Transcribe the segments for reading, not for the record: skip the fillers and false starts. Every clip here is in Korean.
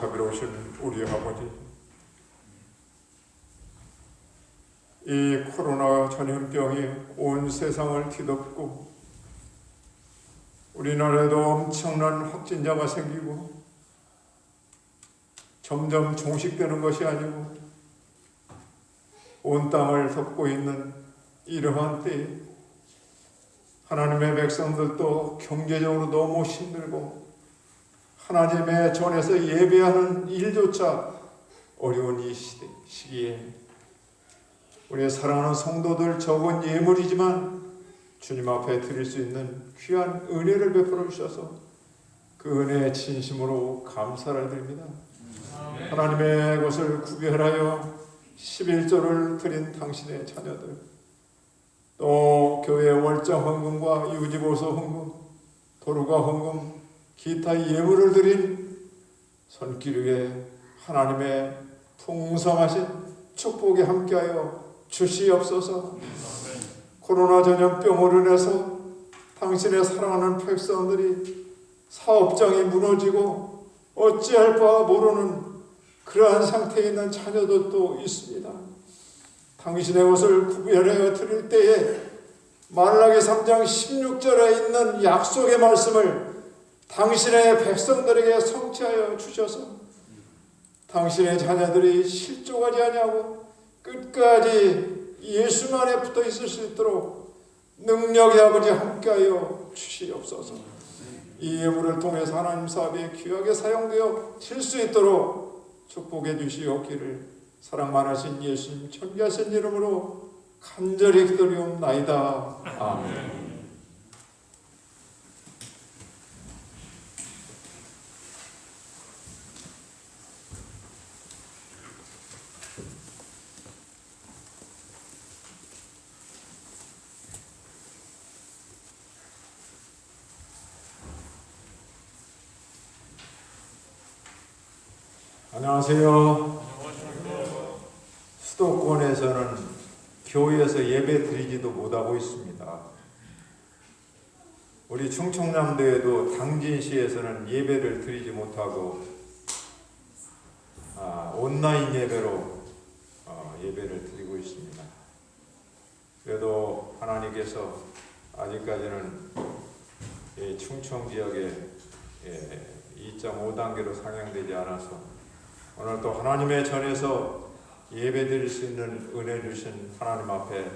자비로우신 우리 아버지, 이 코로나 전염병이 온 세상을 뒤덮고 우리나라에도 엄청난 확진자가 생기고 점점 종식되는 것이 아니고 온 땅을 덮고 있는 이러한 때에 하나님의 백성들도 경제적으로 너무 힘들고 하나님의 전에서 예배하는 일조차 어려운 이 시기에 우리의 사랑하는 성도들 적은 예물이지만 주님 앞에 드릴 수 있는 귀한 은혜를 베풀어 주셔서 그 은혜에 진심으로 감사를 드립니다. 하나님의 것을 구별하여 11조를 드린 당신의 자녀들, 또 교회 월장 헌금과 유지보수 헌금, 도루가 헌금, 기타 예물을 드린 손길 위에 하나님의 풍성하신 축복에 함께하여 주시옵소서. 코로나 전염병으로 인해서 당신의 사랑하는 백성들이 사업장이 무너지고 어찌할 바 모르는 그러한 상태에 있는 자녀들도 있습니다. 당신의 것을 구별하여 드릴 때에 말라기 3장 16절에 있는 약속의 말씀을 당신의 백성들에게 성취하여 주셔서 당신의 자녀들이 실족하지 아니하고 끝까지 예수만에 붙어 있을 수 있도록 능력의 아버지 함께하여 주시옵소서. 이 예물을 통해서 하나님 사업에 귀하게 사용되어 질 수 있도록 축복해 주시옵기를 사랑 많으신 예수님 존귀하신 이름으로 간절히 기도리옵나이다. 아멘. 안녕하세요. 수도권에서는 교회에서 예배 드리지도 못하고 있습니다. 우리 충청남도에도 당진시에서는 예배를 드리지 못하고 온라인 예배로 예배를 드리고 있습니다. 그래도 하나님께서 아직까지는 이 충청 지역에 2.5단계로 상향되지 않아서 오늘 또 하나님의 전에서 예배드릴 수 있는 은혜 주신 하나님 앞에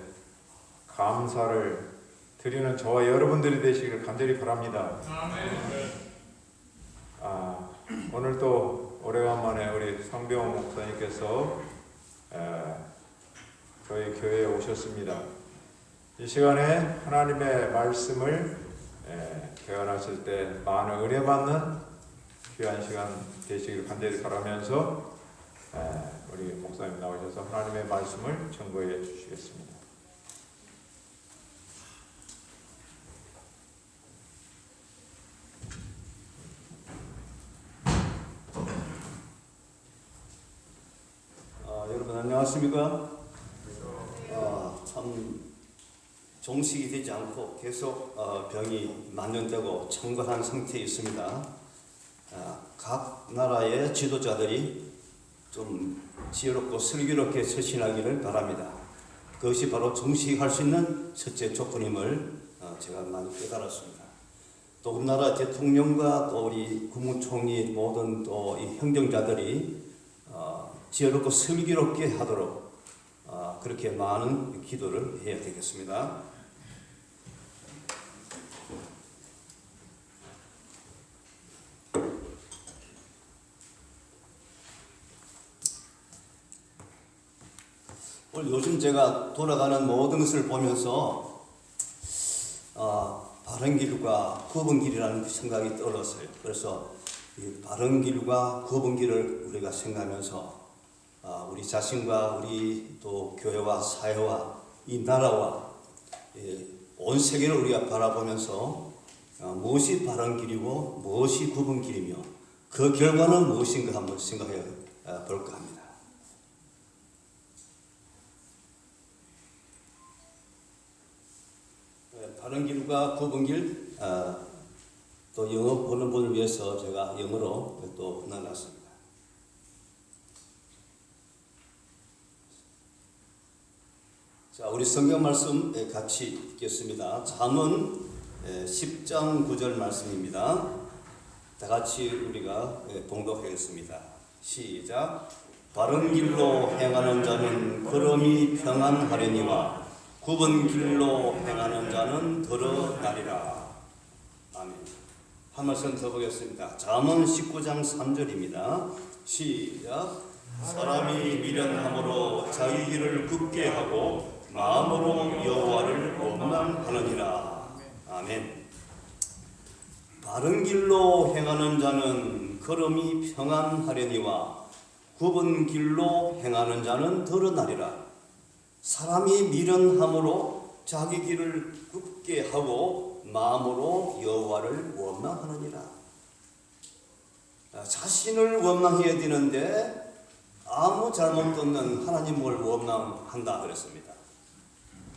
감사를 드리는 저와 여러분들이 되시기를 간절히 바랍니다. 오늘 또 오래간만에 우리 성병호 목사님께서 저희 교회에 오셨습니다. 이 시간에 하나님의 말씀을 교환하실 때 많은 은혜 받는 귀한 시간 되시길 간절히 바라면서 우리 목사님 나오셔서 하나님의 말씀을 전거해 주시겠습니다. 여러분 안녕하십니까? 참 종식이 되지 않고 계속 병이 만연되고 청거한 상태에 있습니다. 각 나라의 지도자들이 좀 지혜롭고 슬기롭게 처신하기를 바랍니다. 그것이 바로 종식할 수 있는 첫째 조건임을 제가 많이 깨달았습니다. 또 우리나라 대통령과 또 우리 국무총리 모든 또 이 행정자들이 지혜롭고 슬기롭게 하도록 그렇게 많은 기도를 해야 되겠습니다. 오늘 요즘 제가 돌아가는 모든 것을 보면서 바른 길과 굽은 길이라는 생각이 떠올랐어요. 그래서 이 바른 길과 굽은 길을 우리가 생각하면서 우리 자신과 우리 또 교회와 사회와 이 나라와 온 세계를 우리가 바라보면서 무엇이 바른 길이고 무엇이 굽은 길이며 그 결과는 무엇인가 한번 생각해 볼까 합니다. 바른 길과 굽은 길, 또 영어 보는 분을 위해서 제가 영어로 또 나눴습니다. 자, 우리 성경 말씀 같이 읽겠습니다. 잠언 10장 9절 말씀입니다. 다 같이 우리가 봉독하겠습니다. 시작. 바른 길로 행하는 자는 걸음이 평안하려니와 굽은 길로 행하는 자는 들어가리라. 아멘. 한 말씀 더 보겠습니다. 잠언 19장 3절입니다. 시작. 사람이 미련함으로 자기 길을 굽게 하고 마음으로 여호와를 원망하느니라. 아멘. 바른 길로 행하는 자는 걸음이 평안하려니와 굽은 길로 행하는 자는 드러나리라. 사람이 미련함으로 자기 길을 굽게 하고 마음으로 여호와를 원망하느니라. 자신을 원망해야 되는데 아무 잘못도 없는 하나님을 원망한다 그랬습니다.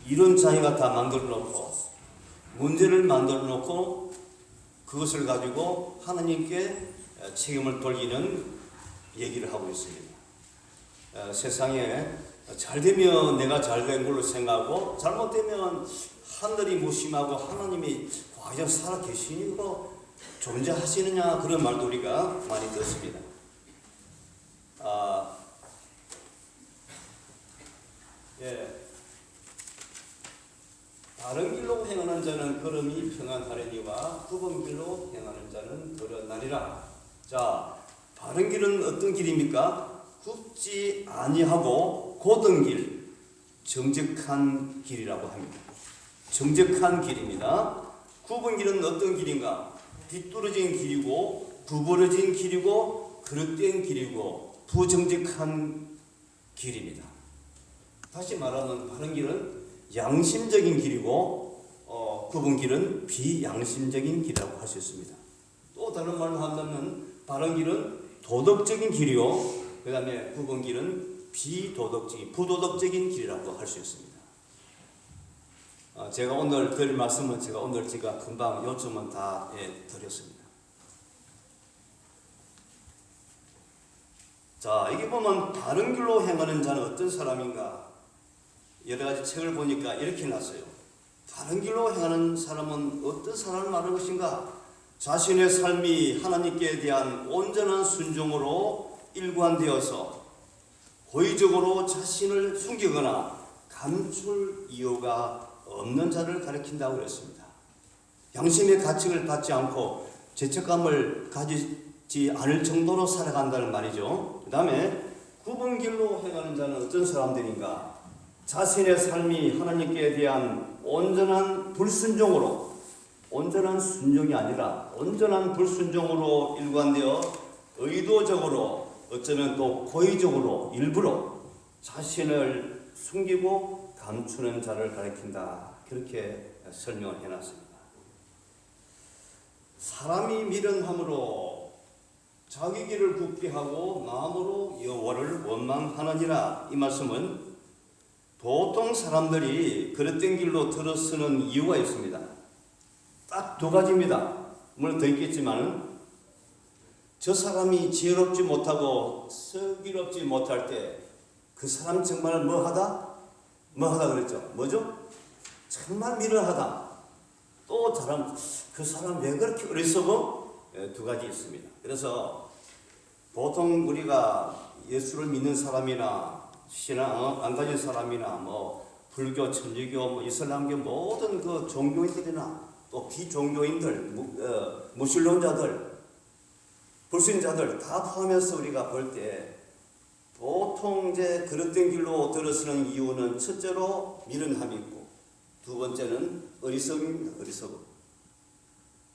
이런 자기가 다 만들어 놓고 문제를 만들어 놓고 그것을 가지고 하나님께 책임을 돌리는 얘기를 하고 있습니다. 세상에 잘되면 내가 잘된 걸로 생각하고 잘못되면 하늘이 무심하고 하나님이 과연 살아 계시고 존재하시느냐 그런 말도 우리가 많이 듣습니다. 바른 길로 행하는 자는 걸음이 평안하려니와 굽은 길로 행하는 자는 드러나리라. 자, 바른 길은 어떤 길입니까? 굽지 아니하고 곧은 길, 정직한 길이라고 합니다. 정직한 길입니다. 굽은 길은 어떤 길인가? 비뚤어진 길이고 구부러진 길이고 그릇된 길이고 부정직한 길입니다. 다시 말하면 바른 길은 양심적인 길이고 굽은 길은 비양심적인 길이라고 할 수 있습니다. 또 다른 말로 한다면 바른 길은 도덕적인 길이요, 그 다음에 굽은 길은 비도덕적인, 부도덕적인 길이라고 할 수 있습니다. 제가 오늘 드릴 말씀은 제가 금방 요점은 다 드렸습니다. 자, 여기 보면 바른 길로 행하는 자는 어떤 사람인가? 여러 가지 책을 보니까 이렇게 났어요. 바른 길로 행하는 사람은 어떤 사람을 말하는 것인가? 자신의 삶이 하나님께 대한 온전한 순종으로 일관되어서 고의적으로 자신을 숨기거나 감출 이유가 없는 자를 가리킨다고 그랬습니다. 양심의 가책을 받지 않고 죄책감을 가지지 않을 정도로 살아간다는 말이죠. 그 다음에 굽은 길로 행하는 자는 어떤 사람들인가? 자신의 삶이 하나님께 대한 온전한 불순종으로, 온전한 순종이 아니라 온전한 불순종으로 일관되어 의도적으로, 어쩌면 또 고의적으로 일부러 자신을 숨기고 감추는 자를 가리킨다. 그렇게 설명을 해놨습니다. 사람이 미련함으로 자기 길을 굽게 하고 마음으로 여호와를 원망하느니라. 이 말씀은 보통 사람들이 그릇된 길로 들어서는 이유가 있습니다. 딱 두 가지입니다. 물론 더 있겠지만, 저 사람이 지혜롭지 못하고 슬기롭지 못할 때 그 사람 정말 뭐하다 그랬죠. 뭐죠? 정말 미련하다. 또 그 사람 왜 그렇게 어리석어? 두 가지 있습니다. 그래서 보통 우리가 예수를 믿는 사람이나 신앙 안 가진 사람이나 불교, 천주교, 이슬람교 모든 그 종교인들이나 또 비종교인들, 무신론자들, 불신자들 다 포함해서 우리가 볼 때 보통 이제 그릇된 길로 들어서는 이유는 첫째로 미련함이 있고 두 번째는 어리석음입니다. 어리석음.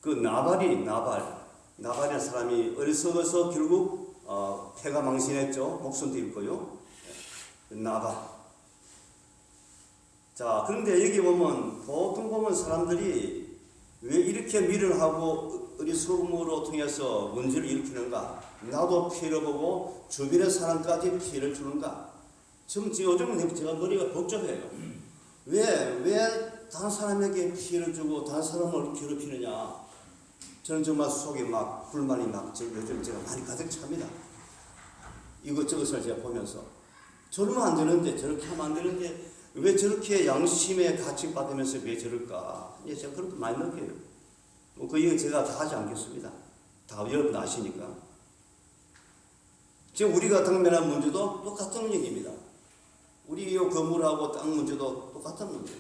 그 나발이라는 사람이 어리석어서 결국 패가 망신했죠. 목숨도 잃고요. 나발. 자, 그런데 여기 보통 사람들이 왜 이렇게 미련하고 어리석음으로 통해서 문제를 일으키는가? 나도 피해를 보고 주변의 사람까지 피해를 주는가? 요즘은 제가 머리가 복잡해요. 왜 다른 사람에게 피해를 주고 다른 사람을 괴롭히느냐? 저는 정말 속에 불만이 요즘 제가 많이 가득 찹니다. 이것저것을 제가 보면서 저러면 안 되는데, 저렇게 하면 안 되는데, 왜 저렇게 양심에 가치받으면서 왜 저럴까? 예, 제가 그런 거 많이 느껴요. 그 얘기 제가 다 하지 않겠습니다. 다 여러분 아시니까. 지금 우리가 당면한 문제도 똑같은 얘기입니다. 우리 이 건물하고 땅 문제도 똑같은 문제.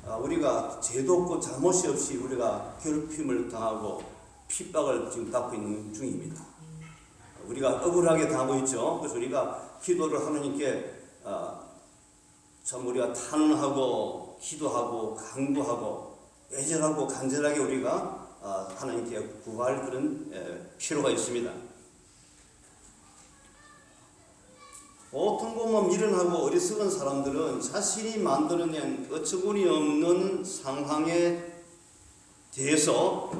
우리가 죄도 없고 잘못이 없이 우리가 괴롭힘을 당하고 핍박을 지금 받고 있는 중입니다. 우리가 억울하게 당하고 있죠. 그래서 우리가 기도를 하나님께 참 우리가 탄원하고 기도하고 강구하고 애절하고 간절하게 우리가 하나님께 구할 그런 필요가 있습니다. 보통 보면 미련하고 어리석은 사람들은 자신이 만들어낸 어처구니 없는 상황에 대해서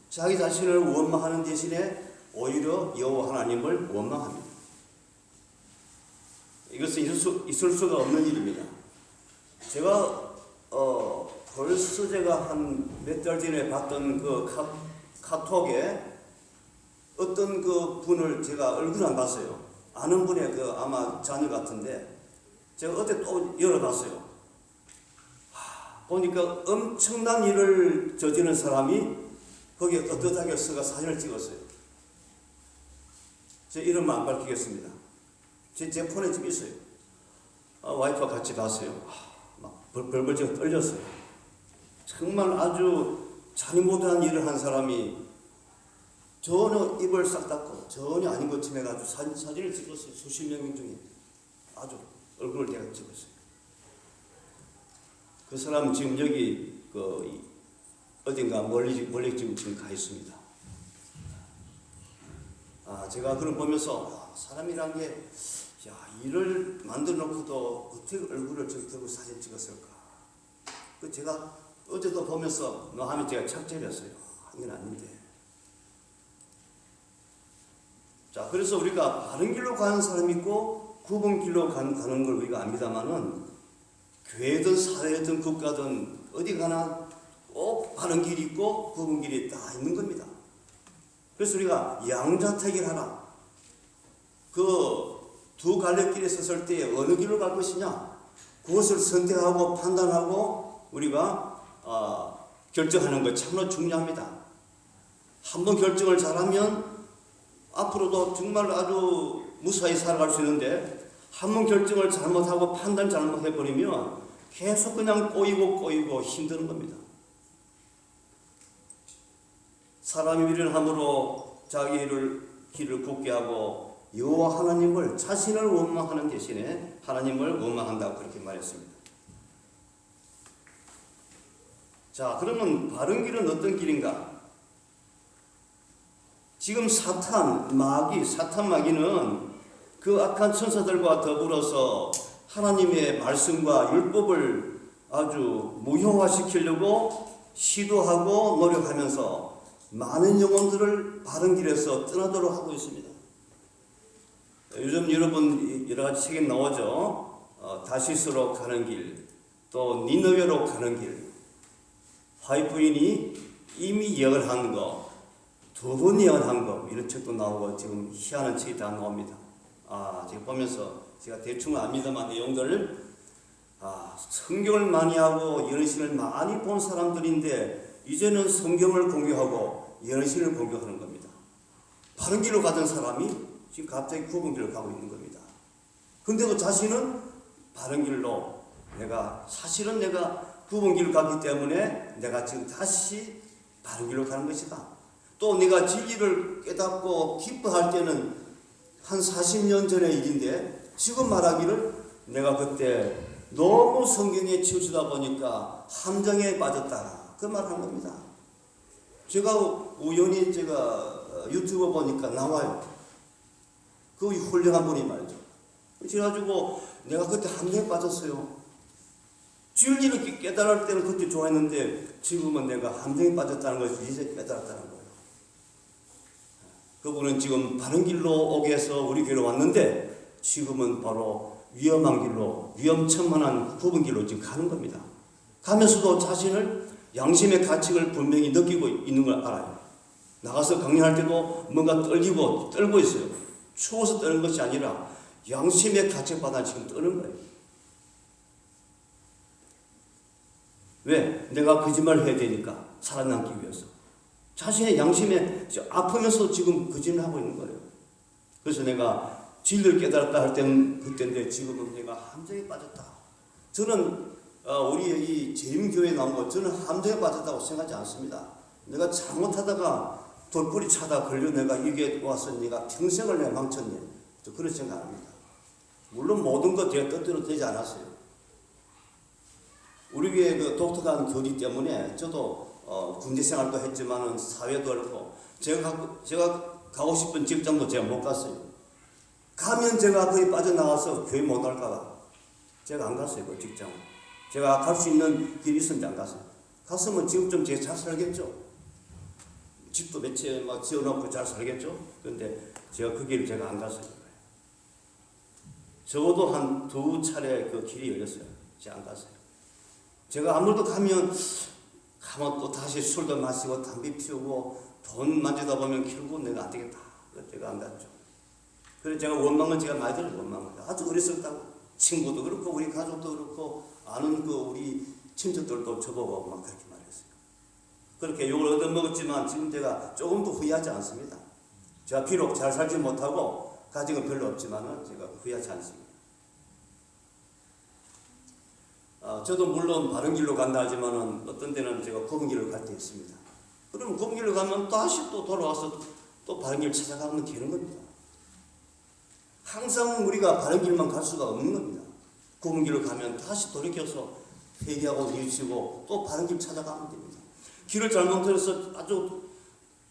자기 자신을 원망하는 대신에 오히려 여호와 하나님을 원망합니다. 이것은 있을 수가 없는 일입니다. 제가 벌써 제가 한 몇 달 전에 봤던 그 카톡에 어떤 그 분을 제가 얼굴 안 봤어요. 아는 분의 그 아마 자녀 같은데 제가 어제 또 열어봤어요. 보니까 엄청난 일을 저지른 사람이 거기에 떳떳하게 써가 사진을 찍었어요. 제 이름은 안 밝히겠습니다. 제 폰에 지금 있어요. 와이프와 같이 봤어요. 막 벌벌 제가 떨렸어요. 정말 아주 잘못한 일을 한 사람이 전혀 입을 싹 닫고 전혀 아닌 것처럼 해가지고 사진을 찍었어요. 수십 명 중에 아주 얼굴을 내가 찍었어요. 그 사람은 지금 여기 어딘가 멀리 지금 가 있습니다. 제가 그걸 보면서 사람이란 게 일을 만들어 놓고도 어떻게 얼굴을 저기 들고 사진 찍었을까? 제가 어제도 보면서 하면 제가 착잡했어요. 한 건 아닌데. 자, 그래서 우리가 바른 길로 가는 사람이 있고 굽은 길로 가는 걸 우리가 압니다만은 교회든 사회든 국가든 어디 가나 꼭 바른 길이 있고 굽은 길이 다 있는 겁니다. 그래서 우리가 양자택일 하나 그 두 갈래길에 섰을 때 어느 길로 갈 것이냐 그것을 선택하고 판단하고 우리가 결정하는 것 참으로 중요합니다. 한번 결정을 잘하면 앞으로도 정말 아주 무사히 살아갈 수 있는데 한번 결정을 잘못하고 판단 잘못해버리면 계속 그냥 꼬이고 힘드는 겁니다. 사람이 미련함으로 자기 길을 굳게 하고 여호와 하나님을 자신을 원망하는 대신에 하나님을 원망한다고 그렇게 말했습니다. 자, 그러면 바른 길은 어떤 길인가? 지금 사탄 마귀는 그 악한 천사들과 더불어서 하나님의 말씀과 율법을 아주 무효화시키려고 시도하고 노력하면서 많은 영혼들을 바른 길에서 떠나도록 하고 있습니다. 요즘 여러분 여러 가지 책에 나오죠. 다시스로 가는 길, 또 니느웨로 가는 길. 화이트인이 이미 예언한 거, 2번 예언한 거 이런 책도 나오고 지금 희한한 책이 다 나옵니다. 제가 보면서 제가 대충 압니다만 내용들을 성경을 많이 하고 예언신을 많이 본 사람들인데 이제는 성경을 공격하고 예언신을 공격하는 겁니다. 바른 길로 가던 사람이 지금 갑자기 굽은 길을 가고 있는 겁니다. 근데도 자신은 바른 길로 사실은 내가 굽은 길을 갔기 때문에 내가 지금 다시 바른 길로 가는 것이다. 또 내가 진리를 깨닫고 기뻐할 때는 한 40년 전의 일인데 지금 말하기를 내가 그때 너무 성경에 치우치다 보니까 함정에 빠졌다. 그 말 한 겁니다. 제가 우연히 유튜브 보니까 나와요. 그 훌륭한 분이 말이죠. 그래가지고 내가 그때 함정에 빠졌어요. 진리를 깨달을 때는 그때 좋아했는데 지금은 내가 함정에 빠졌다는 것을 이제 깨달았다는 거예요. 그분은 지금 바른 길로 오게 해서 우리 교회로 왔는데 지금은 바로 위험한 길로 위험천만한 굽은 길로 지금 가는 겁니다. 가면서도 자신을 양심의 가책을 분명히 느끼고 있는 걸 알아요. 나가서 강연할 때도 뭔가 떨고 있어요. 추워서 떠는 것이 아니라 양심의 가책받아 지금 떠는 거예요. 왜? 내가 거짓말을 해야 되니까, 살아남기 위해서. 자신의 양심에 아프면서 지금 거짓말을 하고 있는 거예요. 그래서 내가 진리를 깨달았다 할 때는 그때인데 지금은 내가 함정에 빠졌다. 저는 우리 이 재림교회에 나온 거 저는 함정에 빠졌다고 생각하지 않습니다. 내가 잘못하다가 돌뿌리 차다 걸려 내가 이게 와서 내가 평생을 내가 망쳤네. 저 그런 생각합니다. 물론 모든 것 제가 뜻대로 되지 않았어요. 우리 교회 그 독특한 교리 때문에 저도 군대 생활도 했지만은 사회도 그렇고 제가 가고 싶은 직장도 제가 못 갔어요. 가면 제가 거기 빠져나가서 교회 못 갈까봐 제가 안 갔어요. 그 직장. 제가 갈 수 있는 길이 있었는데 안 갔어요. 갔으면 지금 좀 제가 잘 살겠죠. 집도 몇 채 막 지어놓고 잘 살겠죠. 그런데 제가 그 길을 제가 안 갔어요. 적어도 한 2차례 그 길이 열렸어요. 제가 안 갔어요. 제가 아무래도 가면 또 다시 술도 마시고 담배 피우고 돈 만지다 보면 결국 내가 안 되겠다. 그래서 제가 안 갔죠. 그래서 제가 원망은 제가 많이 들어요. 원망을. 아주 어렸을 때 친구도 그렇고 우리 가족도 그렇고 아는 그 우리 친척들도 저보고 막 그렇게 말했어요. 그렇게 욕을 얻어먹었지만 지금 제가 조금도 후회하지 않습니다. 제가 비록 잘 살지 못하고 가정은 별로 없지만은 제가 후회하지 않습니다. 저도 물론 바른 길로 간다 하지만은 어떤 데는 제가 굽은 길을 갈 때 있습니다. 그럼 굽은 길로 가면 다시 또 돌아와서 또 바른 길 찾아가면 되는 겁니다. 항상 우리가 바른 길만 갈 수가 없는 겁니다. 굽은 길로 가면 다시 돌이켜서 회개하고 뉘우치고 또 바른 길 찾아가면 됩니다. 길을 잘못 들어서 아주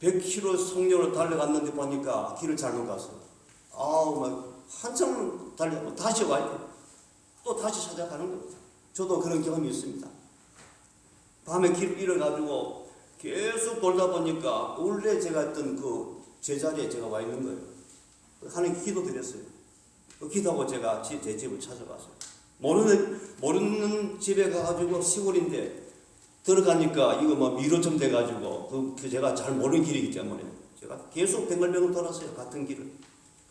100km 속력으로 달려갔는데 보니까 길을 잘못 갔어요. 막 한참 달려가고 다시 와요. 또 다시 찾아가는 겁니다. 저도 그런 경험이 있습니다. 밤에 길을 잃어가지고 계속 돌다 보니까 원래 제가 했던 그 제자리에 제가 와 있는 거예요. 하나님께 기도드렸어요. 기도하고 제가 제 집을 찾아갔어요. 모르는 집에 가가지고 시골인데 들어가니까 이거 뭐 미로점 돼가지고 그 제가 잘 모르는 길이기 때문에 제가 계속 뱅글뱅글 돌았어요. 같은 길을.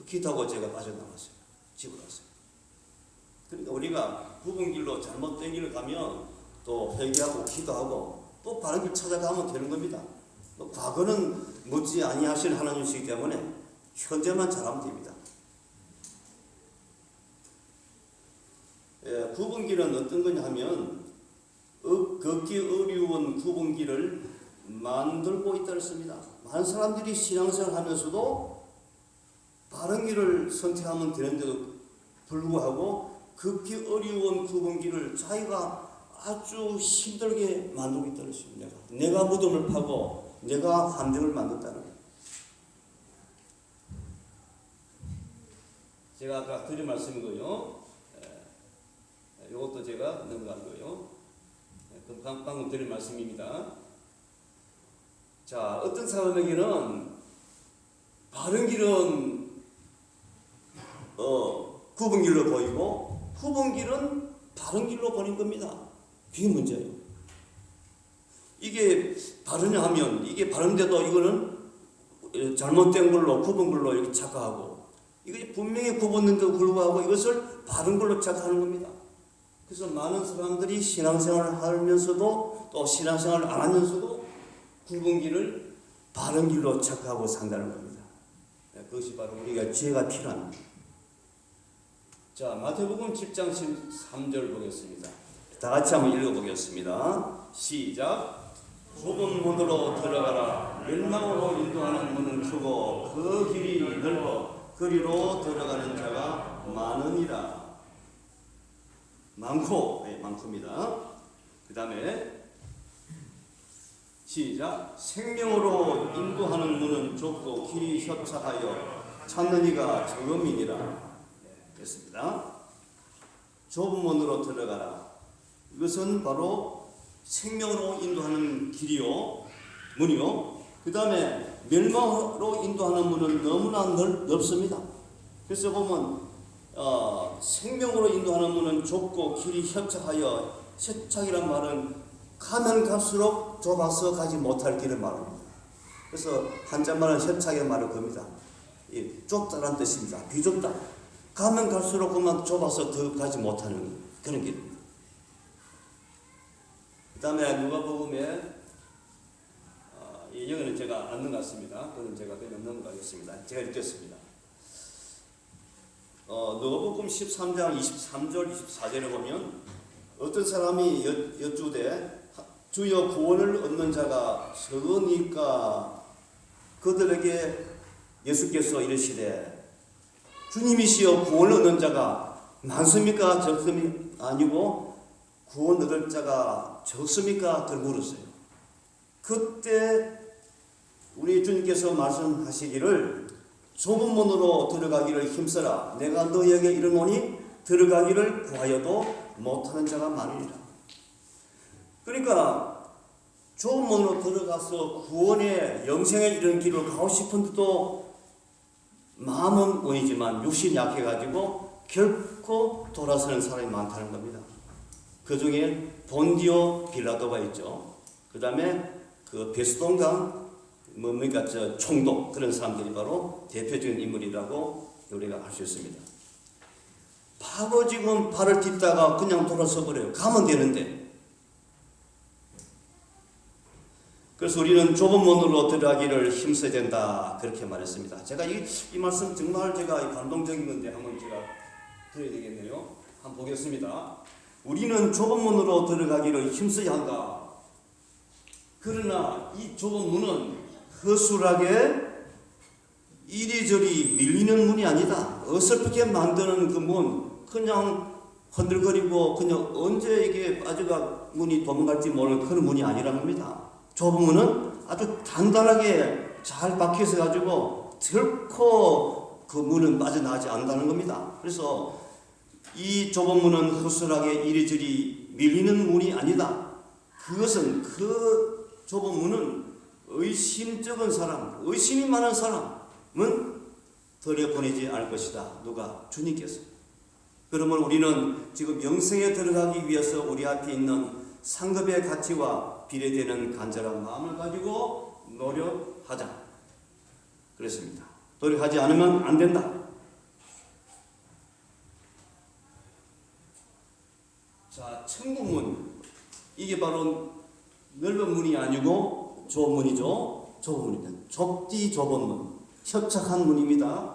기도하고 제가 빠져나갔어요. 집으로 갔어요. 그러니까 우리가 굽은 길로 잘못된 길을 가면 또 회개하고 기도하고 또 바른 길 찾아가면 되는 겁니다. 과거는 묻지 아니하실 하나님이시기 때문에 현재만 잘하면 됩니다. 굽은 길은 어떤 거냐 하면 걷기 어려운 굽은 길을 만들고 있다 했습니다. 많은 사람들이 신앙생활 하면서도 바른 길을 선택하면 되는데도 불구하고 걷기 어려운 굽은 길을 자기가 아주 힘들게 만들고 있다는 것입니다. 내가 무덤을 파고 내가 함정을 만들었다는 거예요. 제가 아까 드린 말씀이고요. 이것도 제가 넘어간 거예요. 방금 드린 말씀입니다. 자, 어떤 사람에게는 바른 길은 굽은 길로 보이고 굽은 길은 바른 길로 보이는 겁니다. 그게 문제예요. 이게 바르냐 하면 이게 바른데도 이거는 잘못된 걸로 굽은 걸로 이렇게 착각하고 이게 분명히 굽었는데도 불구하고 이것을 바른 걸로 착각하는 겁니다. 그래서 많은 사람들이 신앙생활을 하면서도 또 신앙생활을 안 하면서도 굽은 길을 바른 길로 착각하고 산다는 겁니다. 그것이 바로 우리가 지혜가 필요합니다. 자, 마태복음 10장 13절 보겠습니다. 다 같이 한번 읽어보겠습니다. 시작. 좁은 문으로 들어가라. 멸망으로 인도하는 문은 크고 그 길이 넓어 그리로 들어가는 자가 많으니라. 많고, 많습니다. 그 다음에 시작. 생명으로 인도하는 문은 좁고 길이 협착하여 찾는 이가 적음이니라. 됐습니다. 좁은 문으로 들어가라. 이것은 바로 생명으로 인도하는 길이요, 문이요. 그 다음에 멸망으로 인도하는 문은 너무나 넓습니다. 그래서 보면 생명으로 인도하는 문은 좁고 길이 협착하여, 협착이란 말은 가면 갈수록 좁아서 가지 못할 길을 말합니다. 그래서 한자말은 협착의 말을 겁니다. 좁다란 뜻입니다. 비좁다. 가면 갈수록 그만 좁아서 더 가지 못하는 그런 길입니다. 그 다음에 누가복음에 이 영어는 제가 안 넘어갔습니다. 그건 제가 그냥 넘어가겠습니다. 제가 읽겠습니다. 누가복음 13장 23절 24절에 보면 어떤 사람이 여쭈되 주여 구원을 얻는 자가 적으니까 그들에게 예수께서 이르시되 주님이시여 구원을 얻는 자가 많습니까? 적습니까? 아니고 구원 얻을 자가 적습니까? 그걸 물었어요. 그때 우리 주님께서 말씀하시기를 좁은 문으로 들어가기를 힘써라. 내가 너희에게 이르노니 들어가기를 구하여도 못하는 자가 많으리라. 그러니까 좁은 문으로 들어가서 구원의 영생에 이르는 길을 가고 싶은데도 마음은 보이지만 육신이 약해가지고 결코 돌아서는 사람이 많다는 겁니다. 그 중에 본디오 빌라도가 있죠. 그 다음에 그 베스동강 뭡니까 저 총독 그런 사람들이 바로 대표적인 인물이라고 우리가 알 수 있습니다. 바보 지금 발을 딛다가 그냥 돌아서 버려요. 가면 되는데. 그래서 우리는 좁은 문으로 들어가기를 힘써야 된다 그렇게 말했습니다. 제가 이 말씀 정말 제가 감동적인 건데 한번 제가 드려야 되겠네요. 한번 보겠습니다. 우리는 좁은 문으로 들어가기를 힘써야 한다. 그러나 이 좁은 문은 허술하게 이리저리 밀리는 문이 아니다. 어설프게 만드는 그 문, 그냥 흔들거리고 그냥 언제 이게 빠져가 문이 도망갈지 모르는 그런 문이 아니라는 겁니다. 좁은 문은 아주 단단하게 잘 박혀서 가지고 결코 그 문은 빠져나가지 않는다는 겁니다. 그래서 이 좁은 문은 허술하게 이리저리 밀리는 문이 아니다. 그것은 그 좁은 문은 의심적인 사람, 의심이 많은 사람은 들여보내지 않을 것이다. 누가? 주님께서. 그러면 우리는 지금 영생에 들어가기 위해서 우리 앞에 있는 상급의 가치와 비례되는 간절한 마음을 가지고 노력하자. 그렇습니다. 노력하지 않으면 안 된다. 자, 천국문. 이게 바로 넓은 문이 아니고 좁은 문이죠. 좁은 문입니다. 좁디 좁은 문. 협착한 문입니다.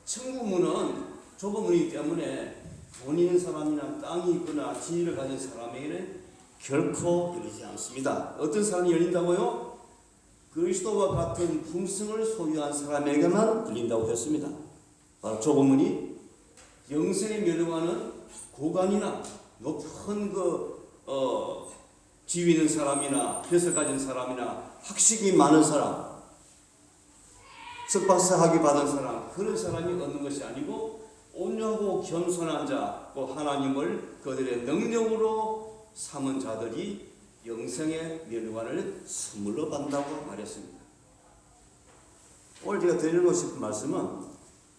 천국문은 좁은 문이기 때문에 돈 있는 사람이나 땅이 있거나 지위를 가진 사람에게는 결코 열리지 않습니다. 어떤 사람이 열린다고요? 그리스도와 같은 품성을 소유한 사람에게만 열린다고 했습니다. 바로 좁은 문이 영생에 멸망하는 고관이나 높은 지위 있는 사람이나 벼슬 가진 사람이나 학식이 많은 사람, 석박사 학위 받은 사람, 그런 사람이 얻는 것이 아니고 온유하고 겸손한 자, 또 하나님을 그들의 능력으로 삼은 자들이 영생의 멸관을 선물로 받는다고 말했습니다. 오늘 제가 드리고 싶은 말씀은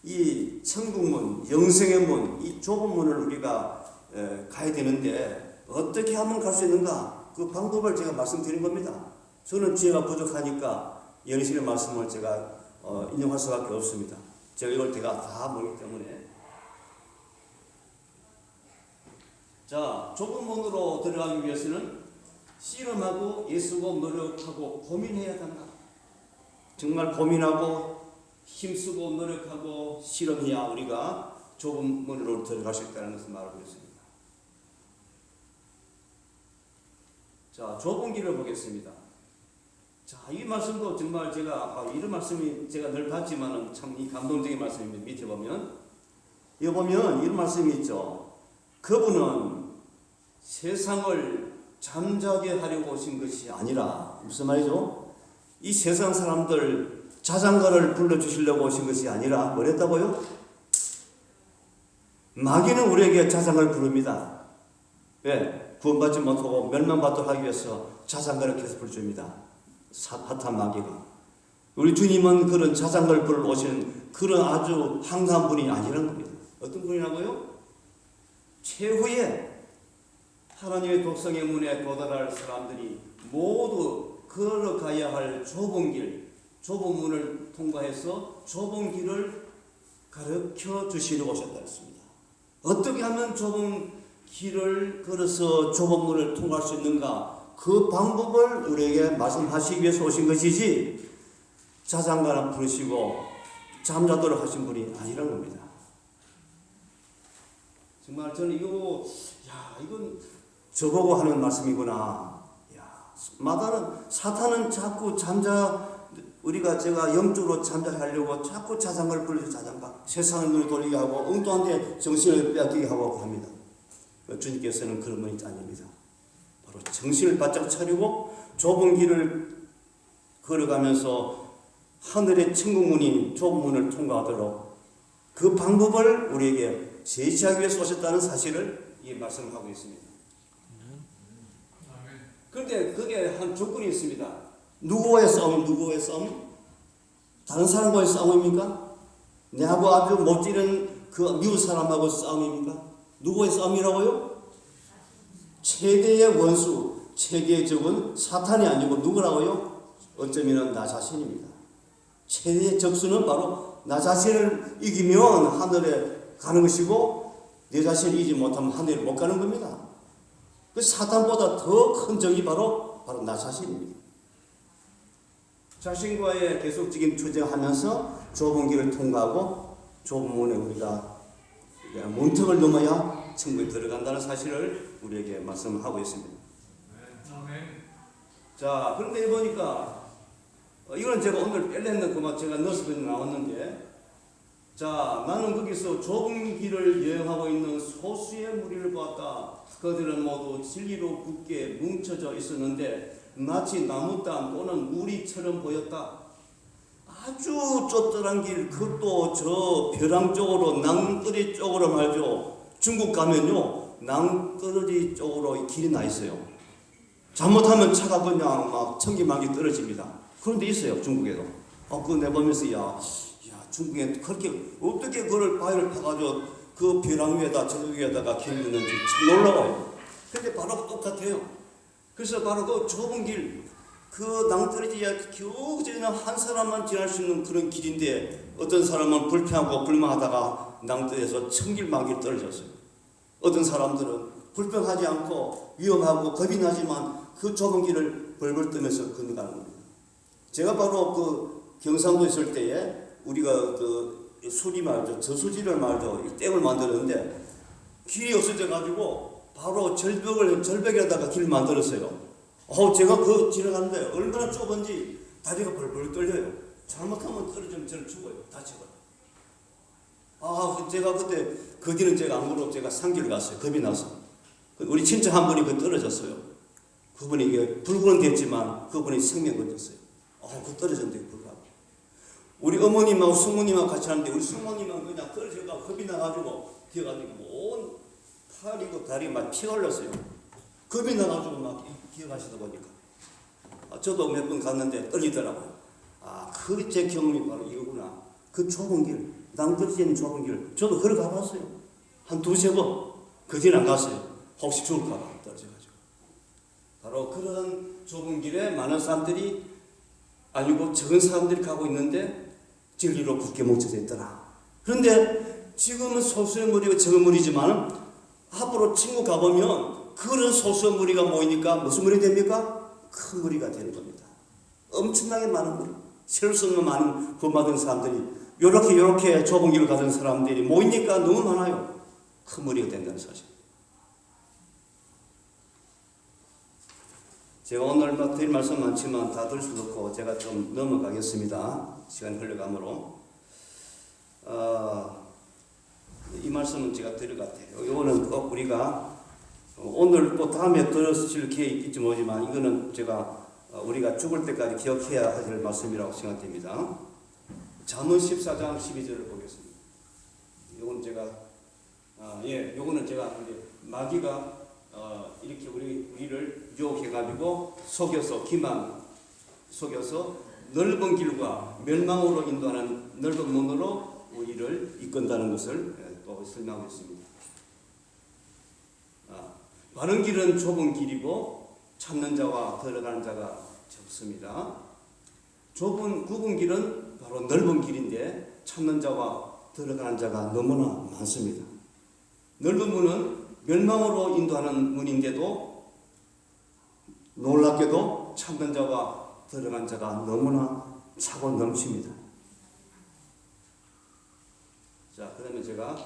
이 천국문, 영생의 문, 이 좁은 문을 우리가 가야 되는데 어떻게 하면 갈 수 있는가? 그 방법을 제가 말씀드린 겁니다. 저는 지혜가 부족하니까 영신의 말씀을 제가 인용할 수밖에 없습니다. 제가 이걸 제가 다 모르기 때문에. 자, 좁은 문으로 들어가기 위해서는 씨름하고 애쓰고 노력하고 고민해야 한다. 정말 고민하고 힘쓰고 노력하고 씨름해야 우리가 좁은 문으로 들어갈 수 있다는 것을 말하고 있습니다. 자, 좁은 길을 보겠습니다. 자, 이 말씀도 정말 제가 이런 말씀이 제가 늘 봤지만은 참 이 감동적인 말씀입니다. 밑에 보면 여기 보면 이런 말씀이 있죠. 그분은 세상을 잠자게 하려고 오신 것이 아니라 무슨 말이죠? 이 세상 사람들 자장가를 불러주시려고 오신 것이 아니라 뭐랬다고요? 마귀는 우리에게 자장가를 부릅니다. 왜? 구원받지 못하고 멸망받도록 하기 위해서 자장가를 계속 불러줍니다. 사탄 마귀가. 우리 주님은 그런 자장가를 불러 오시는 그런 아주 한가한 분이 아니라는 겁니다. 어떤 분이라고요? 최후의 하나님의 독성의 문에 도달할 사람들이 모두 걸어가야 할 좁은 길, 좁은 문을 통과해서 좁은 길을 가르쳐 주시려고 오셨다 했습니다. 어떻게 하면 좁은 길을 걸어서 좁은 문을 통과할 수 있는가? 그 방법을 우리에게 말씀하시기 위해서 오신 것이지 자장가를 부르시고 잠자도록 하신 분이 아니라는 겁니다. 정말 저는 이건 저보고 하는 말씀이구나. 사탄은 자꾸 제가 영적으로 잠자하려고 자꾸 자장가를 불러서 자장가, 세상을 눈을 돌리게 하고 엉뚱한 데 정신을 빼앗기게 하고 합니다. 주님께서는 그런 분이 아닙니다. 바로 정신을 바짝 차리고 좁은 길을 걸어가면서 하늘의 천국문이 좁은 문을 통과하도록 그 방법을 우리에게 제시하기 위해서 오셨다는 사실을 이 말씀을 하고 있습니다. 그런데 그게 한 조건이 있습니다. 누구와의 싸움? 누구와의 싸움? 다른 사람과의 싸움입니까? 내하고 아주 못지른 그 미국 사람하고 싸움입니까? 누구와의 싸움이라고요? 최대의 원수, 최대의 적은 사탄이 아니고 누구라고요? 어쩌면 나 자신입니다. 최대의 적수는 바로 나 자신을 이기면 하늘에 가는 것이고 내 자신을 이기지 못하면 하늘에 못 가는 겁니다. 그 사탄보다 더 큰 적이 바로 나 자신입니다. 자신과의 계속적인 투쟁하면서 좁은 길을 통과하고 좁은 문에 우리가 문턱을 넘어야 천국에 들어간다는 사실을 우리에게 말씀하고 있습니다. 자, 그런데 보니까 이거는 제가 오늘 뺄랬는 그만 제가 넣어서 그냥 나왔는데, 자, 나는 거기서 좁은 길을 여행하고 있는 소수의 무리를 보았다. 그들은 모두 진리로 굳게 뭉쳐져 있었는데 마치 나무단 또는 우리처럼 보였다. 아주 좁다란 길, 그것도 저 벼랑 쪽으로, 낭떠리 쪽으로 말죠. 중국 가면요, 낭떠리 쪽으로 길이 나 있어요. 잘못하면 차가 그냥 막 천기만기 떨어집니다. 그런 데 있어요, 중국에도. 그거 내보면서 중국에 그렇게 어떻게 그걸 바위를 파가지고 그 벼랑 위에다 저녁 위에다가 길 있는지 참 놀라워요. 근데 바로 똑같아요. 그래서 바로 그 좁은 길, 그 낭떠러지에 겨우 지나 한 사람만 지날 수 있는 그런 길인데 어떤 사람은 불평하고 불만하다가 낭떠러지에서 천길만길 떨어졌어요. 어떤 사람들은 불평하지 않고 위험하고 겁이 나지만 그 좁은 길을 벌벌 떠면서 건너가는 겁니다. 제가 바로 그 경상도에 있을 때에 우리가 그 수리 말죠, 저수지를 말죠, 댐을 만들었는데 길이 없어져 가지고 바로 절벽에다가 길을 만들었어요. 제가 그 지나가는데 얼마나 좁은지 다리가 벌벌 떨려요. 잘못하면 떨어지면 저는 죽어요. 다치고요. 제가 그때 그 뒤는 제가 안 그러고 제가 산길을 갔어요. 겁이 나서. 우리 친척 한 분이 그 떨어졌어요. 그분이 이게 불구는 됐지만 그분이 생명 건졌어요. 그 떨어졌는데 불구하고. 우리 어머님하고 숙모님하고 같이 하는데 우리 숙모님은 그냥 떨어져가 겁이 나가지고 기어가지고 온 팔이고 다리가 막 피가 흘렀어요. 겁이 나가지고 막 기어가시다 보니까 저도 몇 번 갔는데 떨리더라고요. 그 제 경험이 바로 이거구나. 그 좁은 길, 낭떠러지는 좁은 길, 저도 걸어가 봤어요. 한 두세 번. 그 뒤는 안 갔어요. 혹시 죽을까봐 떨어져가지고. 바로 그런 좁은 길에 많은 사람들이 아니고 적은 사람들이 가고 있는데 진리로 굳게 뭉쳐져 있더라. 그런데 지금은 소수의 무리가 적은 무리지만 앞으로 친구 가보면 그런 소수의 무리가 모이니까 무슨 무리 됩니까? 큰 무리가 되는 겁니다. 엄청나게 많은 무리, 셀 수 없는 많은 구원받은 사람들이 요렇게 좁은 길을 가던 사람들이 모이니까 너무 많아요. 큰 무리가 된다는 사실. 제가 오늘 드릴 말씀 많지만 다 들 수도 없고 제가 좀 넘어가겠습니다. 시간이 흘러가므로. 이 말씀은 제가 드릴 것 같아요. 이거는 꼭 우리가 오늘 또 다음에 들으실 기회가 있지 모르지만 이거는 제가 우리가 죽을 때까지 기억해야 할 말씀이라고 생각됩니다. 잠언 14장 12절을 보겠습니다. 이거는 제가 마귀가 이렇게 우리를 유혹해가지고 속여서 넓은 길과 멸망으로 인도하는 넓은 문으로 우리를 이끈다는 것을 또 설명하고 있습니다. 바른 길은 좁은 길이고 찾는 자와 들어가는 자가 적습니다. 좁은 길은 바로 넓은 길인데 찾는 자와 들어가는 자가 너무나 많습니다. 넓은 문은 멸망으로 인도하는 문인데도 놀랍게도 찾는 자와 들어간 자가 너무나 차고 넘칩니다. 자, 그러면 제가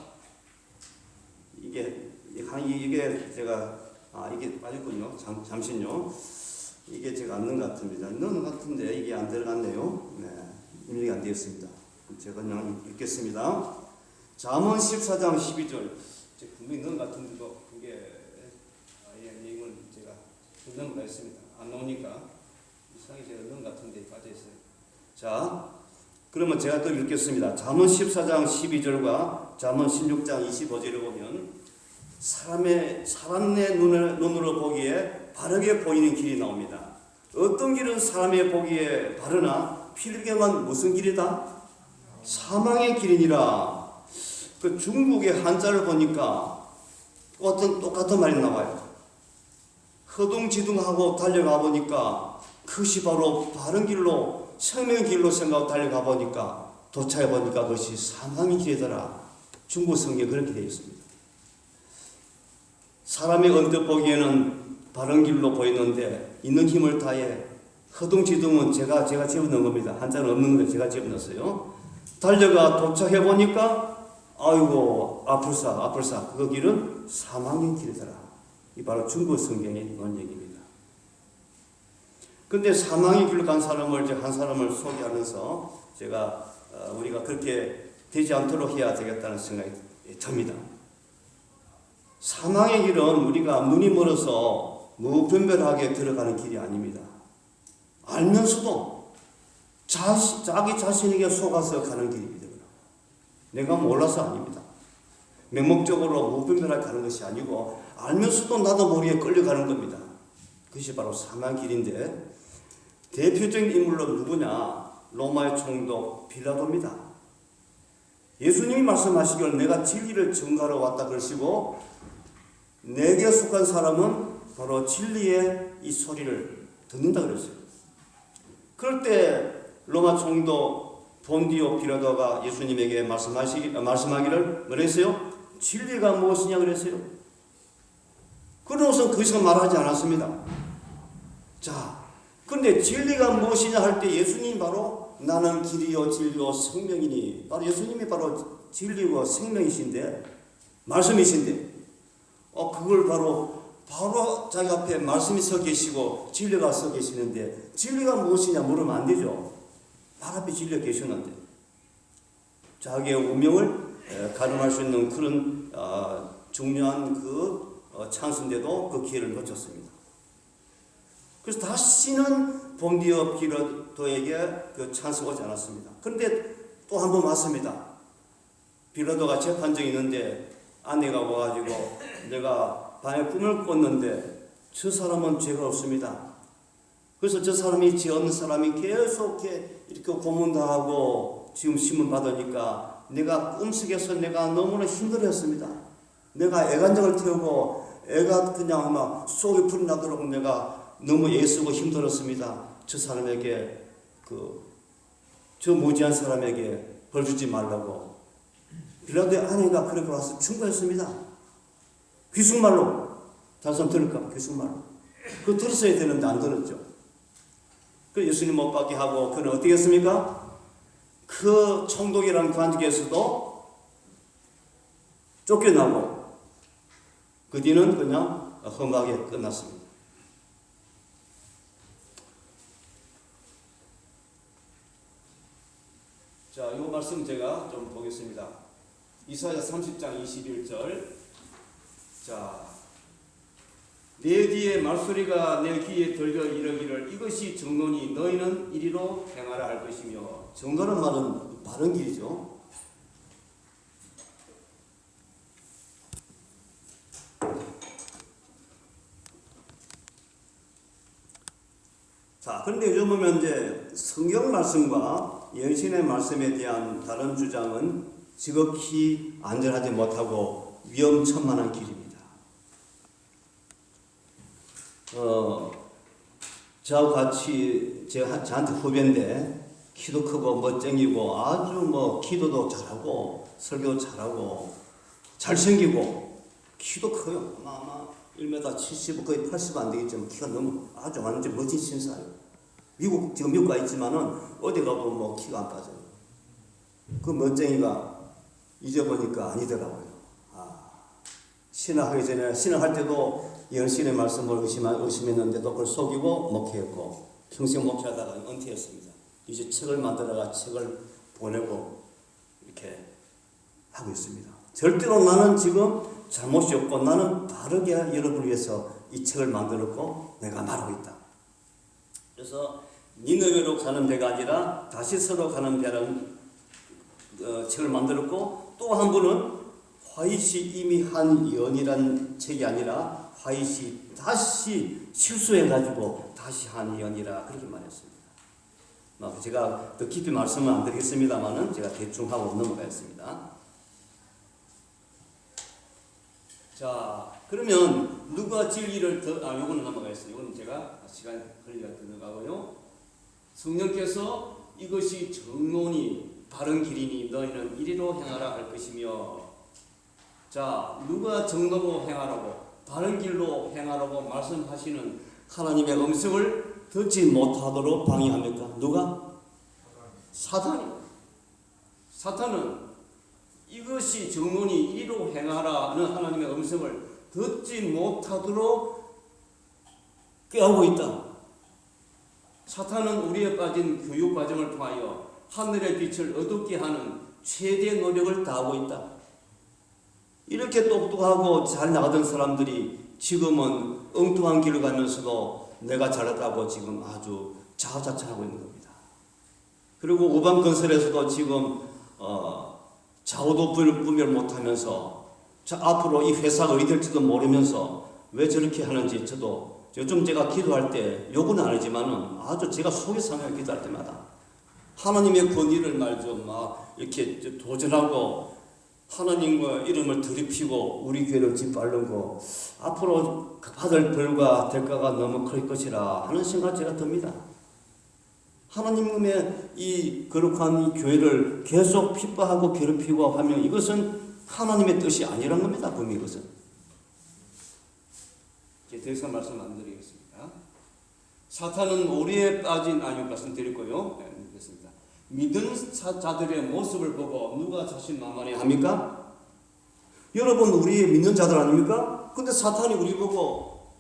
이게 제가 이게 빠졌군요. 잠시요. 이게 제가 안 넣은 것 같습니다. 넣은 것 같은데 이게 안 들어갔네요. 네, 입력이 안 되었습니다. 제가 그냥 읽겠습니다. 잠언 14장 12절. 제가 분명히 넣은 것 같은데도 그게 이건 제가 넣은 거 있습니다. 안 나오니까 이상하게 제가 넣은 것 같은데 빠져 있어요. 자, 그러면 제가 또 읽겠습니다. 잠언 14장 12절과 잠언 16장 25절을 보면 사람의 눈으로 보기에 바르게 보이는 길이 나옵니다. 어떤 길은 사람의 보기에 바르나 필경은 무슨 길이다? 사망의 길이니라. 그 중국의 한자를 보니까 똑같은 말이 나와요. 허둥지둥하고 달려가 보니까 그것이 바로 바른 길로 생명의 길로 생각하고 달려가 보니까 도착해 보니까 그것이 사망의 길이더라. 중국 성경에 그렇게 되어 있습니다. 사람이 언뜻 보기에는 바른 길로 보이는데 있는 힘을 다해 허둥지둥은 제가 집어넣은 겁니다. 한자는 없는 건데 제가 집어넣었어요. 달려가 도착해 보니까 아이고 아플사 그 길은 사망의 길이더라. 이 바로 중국 성경에 있는 얘기입니다. 근데 사망의 길로 간 사람을 한 사람을 소개하면서 제가 우리가 그렇게 되지 않도록 해야 되겠다는 생각이 듭니다. 사망의 길은 우리가 눈이 멀어서 무분별하게 들어가는 길이 아닙니다. 알면서도 자기 자신에게 속아서 가는 길입니다. 내가 몰라서 아닙니다. 맹목적으로 무분별하게 가는 것이 아니고 알면서도 나도 모르게 끌려가는 겁니다. 그것이 바로 사망의 길인데 대표적인 인물로 누구냐? 로마의 총독 빌라도입니다. 예수님이 말씀하시기를 내가 진리를 증거하러 왔다 그러시고 내게 속한 사람은 바로 진리의 이 소리를 듣는다 그랬어요. 그럴 때 로마 총독 본디오 빌라도가 예수님에게 말씀하기를 뭐랬어요? 진리가 무엇이냐 그랬어요. 그러고서 그 시간 말하지 않았습니다. 자, 그런데 진리가 무엇이냐 할 때 예수님 바로 나는 길이요 진리요 생명이니 바로 예수님이 바로 진리와 생명이신데 말씀이신데 그걸 바로 자기 앞에 말씀이 서 계시고 진리가 서 계시는데 진리가 무엇이냐 물으면 안 되죠. 발 앞에 진리가 계셨는데 자기의 운명을 가늠할 수 있는 그런 중요한 그 찬스인데도 그 기회를 놓쳤습니다. 그래서 다시는 본디오 빌라도에게 그 찬스가 오지 않았습니다. 그런데 또 한 번 왔습니다. 빌라도가 재판정이 있는데 아내가 와가지고 내가 밤에 꿈을 꿨는데 저 사람은 죄가 없습니다. 그래서 저 사람이 죄 없는 사람이 계속 이렇게 고문당하고 지금 신문 받으니까 내가 꿈속에서 내가 너무나 힘들었습니다. 내가 애간장을 태우고 애가 그냥 막 속이 불이 나도록 내가 너무 애쓰고 힘들었습니다. 저 사람에게 저 무지한 사람에게 벌 주지 말라고. 빌라도의 아내가 그렇게 와서 충고했습니다. 귀순말로. 다른 사람 들을까? 귀순말로. 그거 들었어야 되는데 안 들었죠. 그 예수님 못 받게 하고 그는 어떻게 했습니까? 그 총독이라는 관직에서도 쫓겨나고 그 뒤는 그냥 험하게 끝났습니다. 자, 이 말씀 제가 좀 보겠습니다. 이사야 30장 21절. 자, 내 뒤에 말소리가 내 귀에 들려 이르기를 이것이 정론이 너희는 이리로 행하라 할 것이며. 정론은 말은 바른 길이죠. 자, 그런데 요즘 보면 이제 성경 말씀과 예신의 말씀에 대한 다른 주장은 지극히 안전하지 못하고 위험천만한 길입니다. 저하고 같이 저한테 후배인데 키도 크고 멋쟁이고 아주 기도도 잘하고 설교 잘하고 잘생기고 키도 커요. 아마 1m 70 거의 80 안 되겠지만 키가 너무 아주 완전 멋진 신사예요. 지금 미국 가 있지만은 어디 가도 뭐 키가 안 빠져요. 그 멋쟁이가 이제 보니까 아니더라고요. 신앙하기 전에 신앙할 때도 연신의 말씀을 의심했는데도 그걸 속이고 목회했고 평생 목회하다가 은퇴했습니다. 이제 책을 만들어가 책을 보내고 이렇게 하고 있습니다. 절대로 나는 지금 잘못이 없고 나는 바르게 여러분을 위해서 이 책을 만들었고 내가 말하고 있다. 그래서 니느웨로 가는 배가 아니라 다시스로 가는 배라는 책을 만들었고, 또 한 분은 화이시 이미 한 연이란 책이 아니라 화이시 다시 실수해가지고 다시 한 연이라 그렇게 말했습니다. 제가 더 깊이 말씀은 안 드리겠습니다만은 제가 대충 하고 넘어가겠습니다. 자, 그러면 누가 진리를 요거는 넘어가겠어요. 이거는 제가 시간 걸리가 넘어가고요. 성령께서 이것이 정론이 바른 길이니 너희는 이리로 행하라 할 것이며, 자, 누가 정로로 행하라고 바른 길로 행하라고 말씀하시는 하나님의 음성을 듣지 못하도록 방해합니까? 누가? 사탄이요. 사탄은 이것이 정론이 이리로 행하라는 하나님의 음성을 듣지 못하도록 꾀하고 있다. 사탄은 우리에 빠진 교육 과정을 통하여 하늘의 빛을 어둡게 하는 최대 노력을 다하고 있다. 이렇게 똑똑하고 잘 나가던 사람들이 지금은 엉뚱한 길을 가면서도 내가 잘했다고 지금 아주 자화자찬하고 있는 겁니다. 그리고 우방건설에서도 지금 좌우도 분별 못하면서 앞으로 이 회사가 어디 될지도 모르면서 왜 저렇게 하는지 저도 요즘 제가 기도할 때 요구는 아니지만은 아주 제가 속이 상해요. 기도할 때마다 하나님의 권위를 말죠 막 이렇게 도전하고 하나님과 이름을 들이피고 우리 교회를 짓밟는 앞으로 받을 벌과 대가가 너무 클 것이라 하는 생각 제가 듭니다. 하나님의 이 거룩한 이 교회를 계속 핍박하고 괴롭히고 하면 이것은 하나님의 뜻이 아니란 겁니다. 분명히 이것은. 이제 더 이상 말씀 안 드리겠습니다. 사탄은 오리에 빠진 말씀드렸고요. 네, 됐습니다. 믿은 자들의 모습을 보고 누가 자신만만해 합니까? 여러분 우리 믿는 자들 아닙니까? 근데 사탄이 우리 보고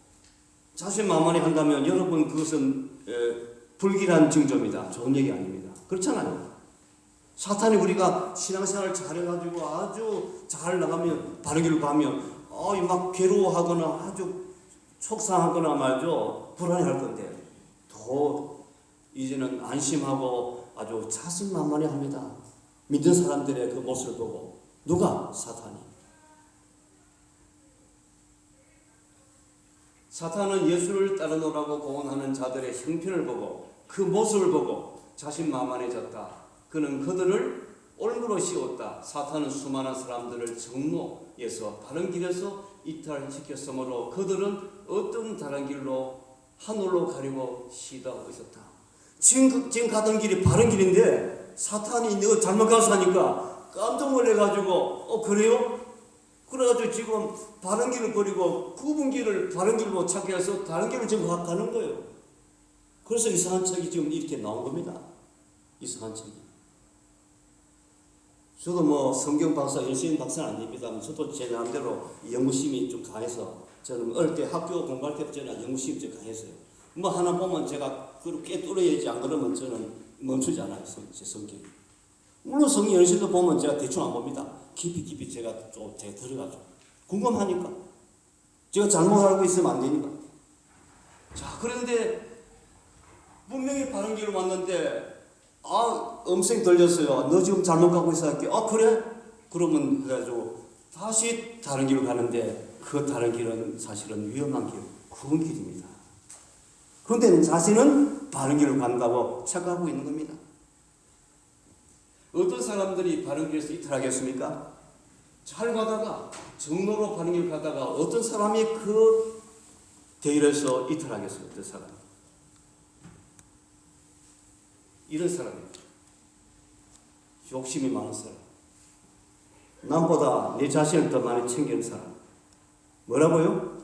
자신만만해 한다면 여러분 그것은 불길한 징조입니다. 좋은 얘기 아닙니다. 그렇잖아요. 사탄이 우리가 신앙생활을 잘해가지고 아주 잘 나가면 바른 길로 가면 막 괴로워하거나 아주 속상하거나 말죠 불안해할 건데 더 이제는 안심하고 아주 자신만만해 합니다. 믿는 사람들의 그 모습을 보고. 누가? 사탄이. 사탄은 예수를 따르노라고 공언하는 자들의 형편을 보고 그 모습을 보고 자신만만해졌다. 그는 그들을 올무로 씌웠다. 사탄은 수많은 사람들을 정로에서 바른 길에서 이탈시켰으므로 그들은 어떤 다른 길로 하늘로 가려고 시도하고 있었다. 지금 가던 길이 바른 길인데 사탄이 너 잘못 가서 하니까 깜짝 놀래가지고 그래요? 그래가지고 지금 바른 길을 버리고 굽은 길을 바른 길로 찾게 해서 다른 길을 지금 가는 거예요. 그래서 이상한 책이 지금 이렇게 나온 겁니다. 이상한 책이. 저도 성경 박사, 열심히 박사는 아닙니다. 저도 제 나름대로 연구심이 좀 강해서 저는 어릴 때 학교 공부할 때부터 저는 연구심이 좀 강했어요. 하나 보면 제가 그렇게 뚫어야지 안 그러면 저는 멈추지 않아요. 제 성격이. 물론 성경 열심도 보면 제가 대충 안 봅니다. 깊이 제가 좀 들어가죠. 궁금하니까. 제가 잘못 알고 있으면 안 되니까. 자, 그런데 분명히 바른 길로 왔는데 음성이 들렸어요. 너 지금 잘못 가고 있어. 그래? 그러면 그래가지고 다시 다른 길로 가는데 그 다른 길은 사실은 위험한 길, 굽은 길입니다. 그런데 자신은 바른 길로 간다고 착각하고 있는 겁니다. 어떤 사람들이 바른 길에서 이탈하겠습니까? 잘 가다가 정로로 바른 길 가다가 어떤 사람이 그 대일에서 이탈하겠어요? 어떤 사람? 이런 사람입니다. 욕심이 많은 사람. 남보다 내 자신을 더 많이 챙기는 사람. 뭐라고요?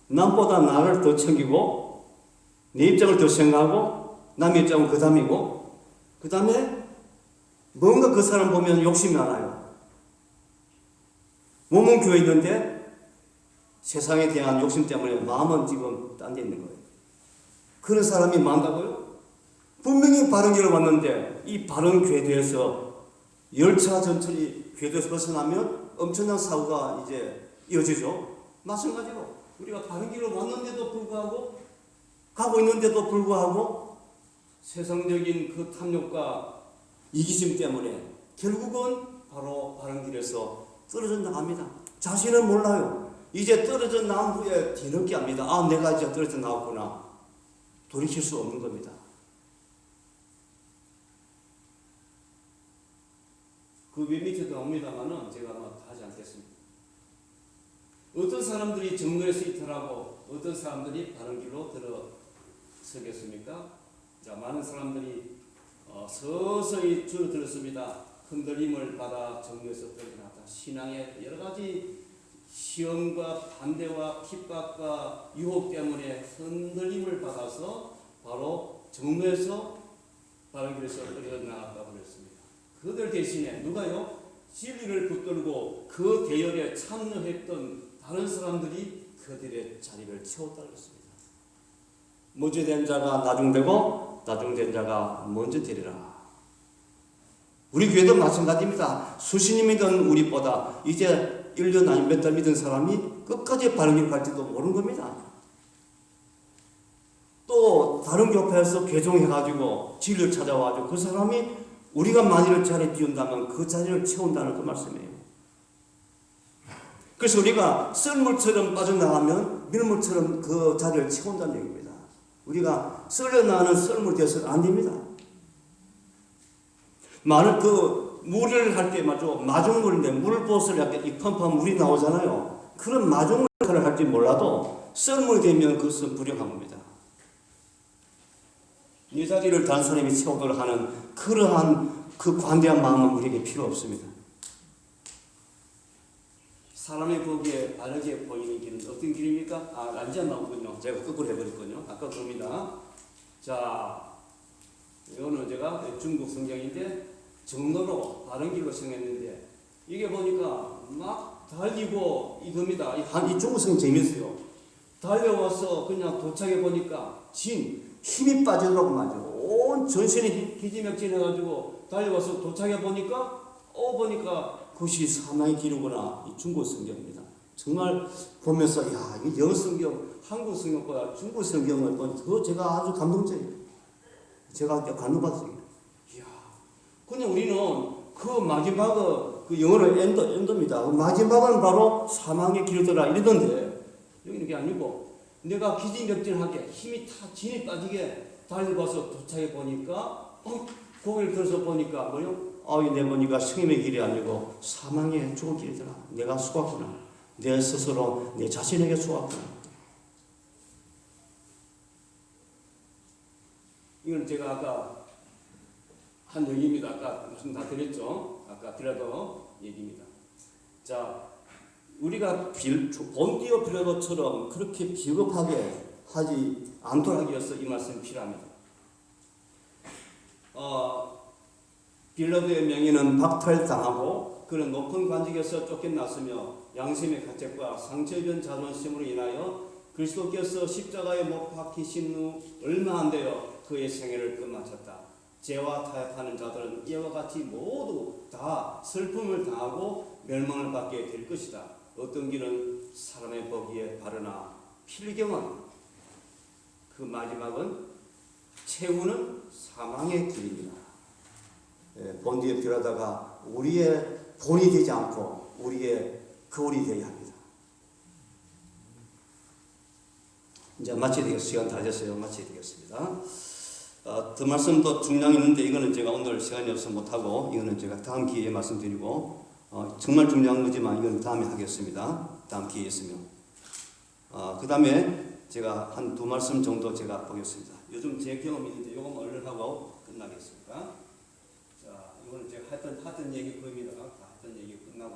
남보다 나를 더 챙기고 내 입장을 더 생각하고 남의 입장은 그 다음이고 그 다음에 뭔가 그 사람 보면 욕심이 많아요. 몸은 교회에 있는데 세상에 대한 욕심 때문에 마음은 지금 딴 데 있는 거예요. 그런 사람이 많다고요? 분명히 바른 길을 왔는데 이 바른 궤도에서 열차 전철이 궤도에서 벗어나면 엄청난 사고가 이제 이어지죠. 마찬가지로 우리가 바른 길을 왔는데도 불구하고 가고 있는데도 불구하고 세상적인 그 탐욕과 이기심 때문에 결국은 바로 바른 길에서 떨어져 나갑니다. 자신은 몰라요. 이제 떨어져 나온 후에 뒤늦게 합니다. 아, 내가 이제 떨어져 나왔구나. 돌이킬 수 없는 겁니다. 그 밑에도 나옵니다만은 제가 뭐 하지 않겠습니다. 어떤 사람들이 정거에서 이탈하고 어떤 사람들이 바른 길로 들어서겠습니까? 자, 많은 사람들이 서서히 줄어들었습니다. 흔들림을 받아 정거에서 떨어져나왔다. 신앙의 여러 가지 시험과 반대와 핍박과 유혹 때문에 흔들림을 받아서 바로 정거에서 바른 길에서 떨어져나갔다고 그랬습니다. 그들 대신에 누가요? 진리를 붙들고 그 대열에 참여했던 다른 사람들이 그들의 자리를 채웠다고 했습니다. 먼저 된 자가 나중되고 나중된 자가 먼저 되리라. 우리 교회도 마찬가지입니다. 수십 년이던 우리보다 이제 1년 아니면 몇 달 믿은 사람이 끝까지 바른 길 갈지도 모르는 겁니다. 또 다른 교회에서 개종해가지고 진리를 찾아와가지고 그 사람이 우리가 만일 자리에 비운다면 그 자리를 채운다는 그 말씀이에요. 그래서 우리가 썰물처럼 빠져나가면 밀물처럼 그 자리를 채운다는 얘기입니다. 우리가 썰려나가는 썰물 되어서는 안 됩니다. 많은 그 물을 할 때 말이죠. 마중물인데 물보슬 약간 이 펌펌 물이 나오잖아요. 그런 마중물 역할을 할지 몰라도 썰물이 되면 그것은 불용한 겁니다. 이 자리를 다른 사람이 채우도록 하는 그러한 그 관대한 마음은 우리에게 필요 없습니다. 사람의 보기에 바르게 보이는 길은 어떤 길입니까? 알지 않나군요. 제가 거꾸로 해버렸군요. 아까 그럽니다. 자, 이거는 제가 중국 성경인데 정로로 바른 길로 정했는데 이게 보니까 막 달리고 이겁니다. 이 중국 성경 재밌어요. 달려와서 그냥 도착해 보니까 힘이 빠지더라고 말이죠. 온 전신이 기지맥진해가지고 달려와서 도착해 보니까 그것이 사망의 길이구나. 이 중국 성경입니다. 정말 보면서 야, 이 영어 성경, 한국 성경보다 중국 성경을 보니 더 제가 아주 감동적이에요. 제가 감동받았어요. 이야, 그냥 우리는 그 마지막은 그 영어로 엔더입니다. 그 마지막은 바로 사망의 길이더라 이러던데 여기는 그게 아니고 내가 기진맥진하게 힘이 다 진이 빠지게 달려와서 도착해 보니까 고개를 들어서 보니까 뭐요? 내 보니까 승임의 길이 아니고 사망의 죽을 길이더라. 내가 속았구나. 내 스스로 내 자신에게 속았구나. 이건 제가 아까 한 얘기입니다. 아까 무슨 다 드렸죠? 아까 드려도 얘기입니다. 자, 우리가 본디오 빌라도처럼 그렇게 비겁하게 하지 않도록 하기 위해서 이 말씀이 필요합니다. 빌라도의 명예는 박탈당하고 그는 높은 관직에서 쫓겨났으며 양심의 가책과 상처입은 자존심으로 인하여 그리스도께서 십자가에 못 박히신 후 얼마 안 되어 그의 생애를 끝마쳤다. 죄와 타협하는 자들은 이와 같이 모두 다 슬픔을 당하고 멸망을 받게 될 것이다. 어떤 길은 사람의 보기에 바르나 필경은 그 마지막은 최후는 사망의 길입니다. 본디에 들어다가 우리의 본이 되지 않고 우리의 거울이 되어야 합니다. 이제 마쳐야 되겠습니다. 시간 다 됐어요. 마쳐야 되겠습니다. 더 말씀도 중량이 있는데 이거는 제가 오늘 시간이 없어서 못하고 이거는 제가 다음 기회에 말씀드리고 정말 중요한 거지만 이건 다음에 하겠습니다. 다음 기회에 있으면. 그 다음에 제가 한 두 말씀 정도 제가 보겠습니다. 요즘 제 경험이 있는데 이거만 얼른 하고 끝나겠습니다. 자, 이거는 제가 하던 얘기 거의입니다. 다 했던 얘기 끝나고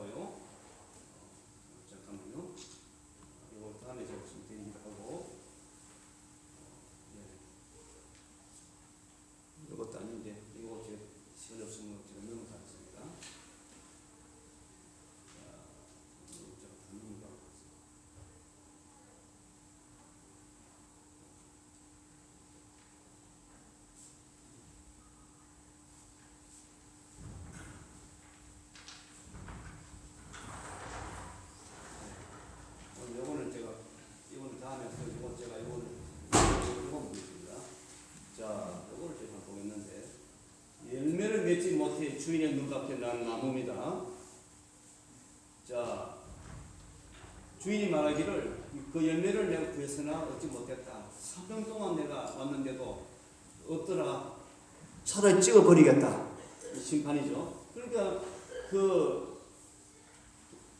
주인의 눈앞에 난 나무입니다. 자, 주인이 말하기를 그 열매를 내가 구해서나 얻지 못했다. 3년 동안 내가 왔는데도 없더라. 차라리 찍어버리겠다. 심판이죠. 그러니까 그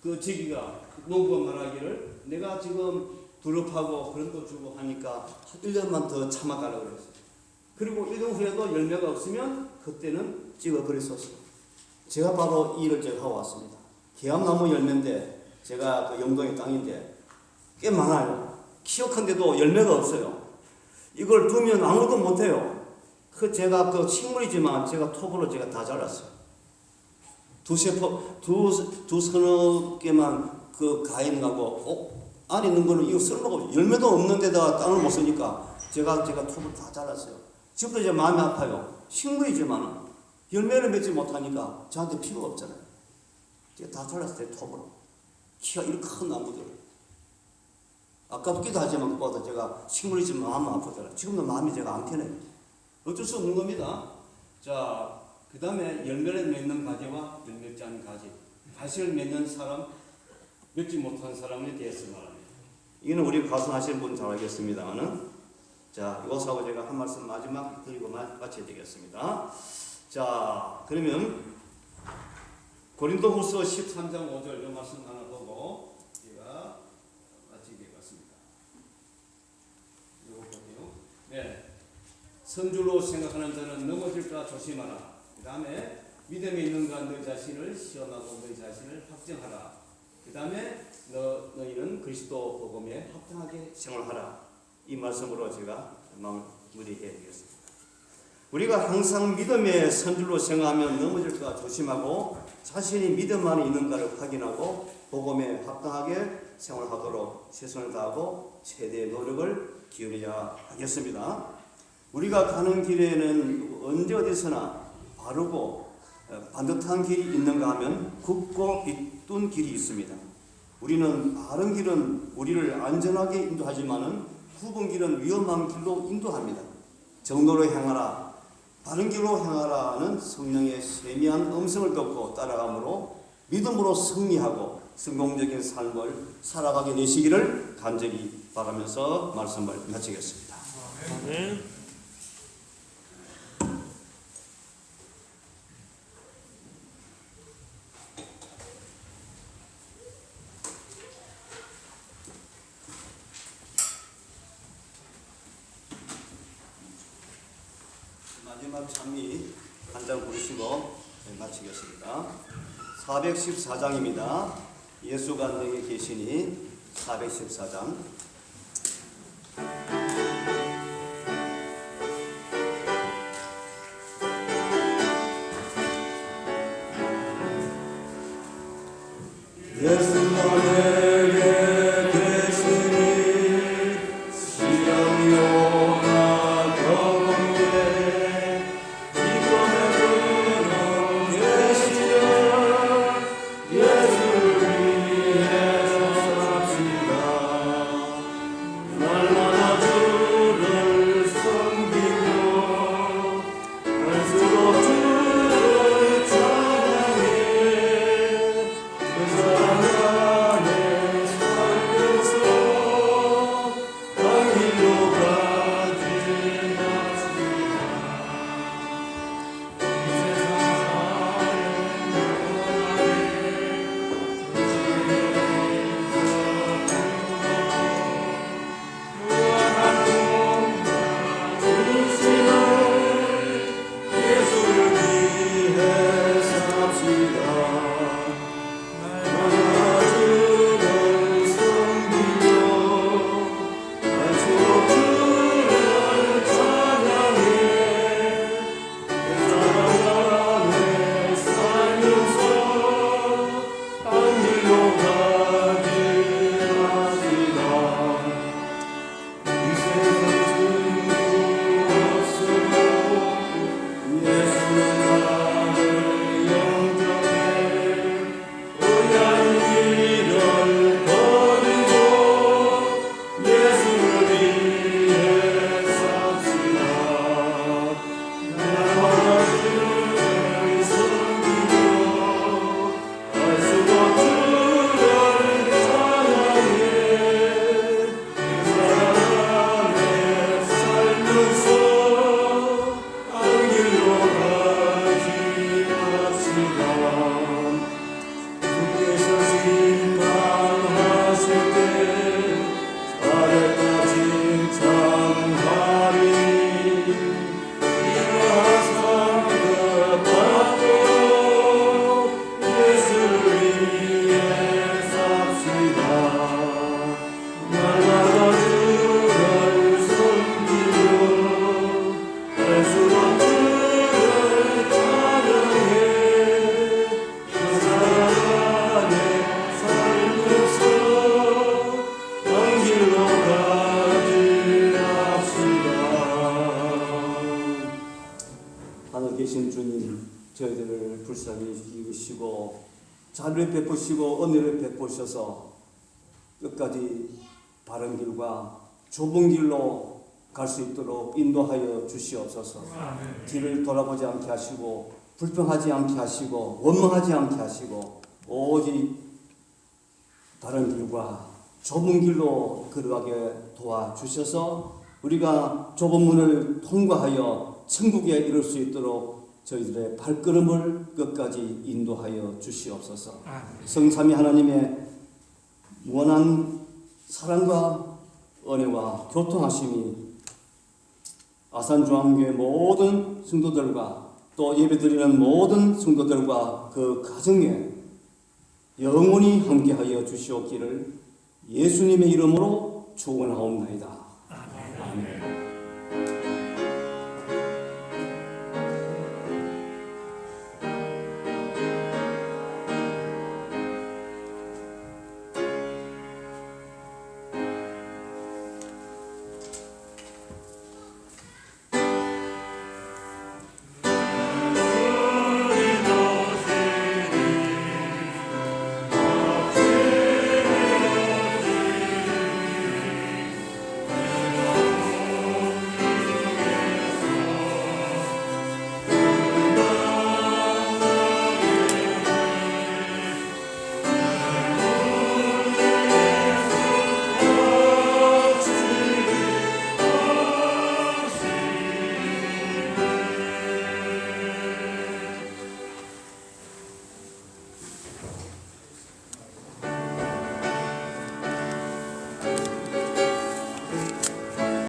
저기가 농부가 말하기를 내가 지금 두릅하고 그런 거 주고 하니까 1년만 더 참아가라고 그랬어요. 그리고 1년 후에도 열매가 없으면 그때는 찍어버리소서. 제가 바로 이 일을 제가 하고 왔습니다. 계암나무 열매인데 제가 그 영동의 땅인데 꽤 많아요. 키역한데도 열매가 없어요. 이걸 두면 아무것도 못해요. 그 제가 그 식물이지만 제가 톱으로 제가 다 잘랐어요. 두서너 개만 그 가인하고 안에 있는 거는 이거 쓸모가 없어요. 열매도 없는 데다가 땅을 못 쓰니까 제가 톱을 다 잘랐어요. 지금도 이제 마음이 아파요. 식물이지만 열매를 맺지 못하니까 저한테 필요가 없잖아요. 제가 다 잘랐어요. 톱으로. 키가 이렇게 큰 나무들. 아깝기도 하지만 그보다 제가 식물이지만 마음 아프더라. 지금도 마음이 제가 안 편해요. 어쩔 수 없는 겁니다. 자, 그 다음에 열매를 맺는 가지와 열매지 않은 가지. 가시를 맺는 사람, 맺지 못한 사람에 대해서 말합니다. 이거는 우리 가수하시는 분 잘 알겠습니다만은, 자, 이것하고 제가 한 말씀 마지막 드리고 마쳐야 되겠습니다. 자, 그러면 고린도후서 13장 5절 이 말씀 하나 보고 제가 마치게 되겠습니다. 이거 보세요. 네. 선줄로 생각하는 자는 넘어질까 조심하라. 그 다음에 믿음이 있는가 너 자신을 시험하고 너 자신을 확정하라. 그 다음에 너희는 그리스도 복음에 합당하게 생활하라. 이 말씀으로 제가 마무리해 드리겠습니다. 우리가 항상 믿음의 선줄로 생각하면 넘어질까 조심하고 자신이 믿음 안에 있는가를 확인하고 복음에 합당하게 생활하도록 최선을 다하고 최대의 노력을 기울여야 하겠습니다. 우리가 가는 길에는 언제 어디서나 바르고 반듯한 길이 있는가 하면 굽고 빗둔 길이 있습니다. 우리는 바른 길은 우리를 안전하게 인도하지만은 굽은 길은 위험한 길로 인도합니다. 정도로 향하라, 바른 길로 향하라는 성령의 세미한 음성을 듣고 따라가므로 믿음으로 승리하고 성공적인 삶을 살아가게 되시기를 간절히 바라면서 말씀을 마치겠습니다. 아멘. 마지막 찬미 한 장 부르시고 마치겠습니다. 414장입니다. 예수가 너에게 계시니 414장. 예수가 내게 계시니 시험이오나 겪은데 기쁨의 그는 계시려 예수를 위해서 삽시다. 날마다 주를 섬기고 갈수록 주를 찬양해 그 사랑 안에 베푸시고 은혜를 베푸셔서 끝까지 바른 길과 좁은 길로 갈 수 있도록 인도하여 주시옵소서. 뒤를 돌아보지 않게 하시고 불평하지 않게 하시고 원망하지 않게 하시고 오직 바른 길과 좁은 길로 걸어가게 도와주셔서 우리가 좁은 문을 통과하여 천국에 이룰 수 있도록 저희들의 발걸음을 끝까지 인도하여 주시옵소서. 성삼위 하나님의 무한한 사랑과 은혜와 교통하심이 아산중앙교회 모든 성도들과 또 예배드리는 모든 성도들과 그 가정에 영원히 함께하여 주시옵기를 예수님의 이름으로 축원하옵나이다. 아멘.